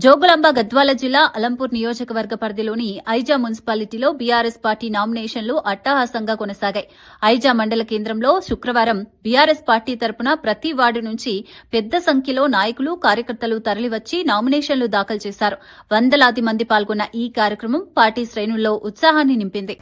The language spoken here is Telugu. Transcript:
జోగులాంబ గద్వాల జిల్లా అలంపూర్ నియోజకవర్గ పరిధిలోని ఐజా మున్సిపాలిటీలో బీఆర్ఎస్ పార్టీ నామినేషన్లు అట్టహాసంగా కొనసాగాయి. ఐజా మండల కేంద్రంలో శుక్రవారం బీఆర్ఎస్ పార్టీ తరపున ప్రతి వార్డు నుంచి పెద్ద సంఖ్యలో నాయకులు, కార్యకర్తలు తరలివచ్చి నామినేషన్లు దాఖలు చేశారు. వందలాది మంది పాల్గొన్న ఈ కార్యక్రమం పార్టీ శ్రేణుల్లో ఉత్సాహాన్ని నింపింది.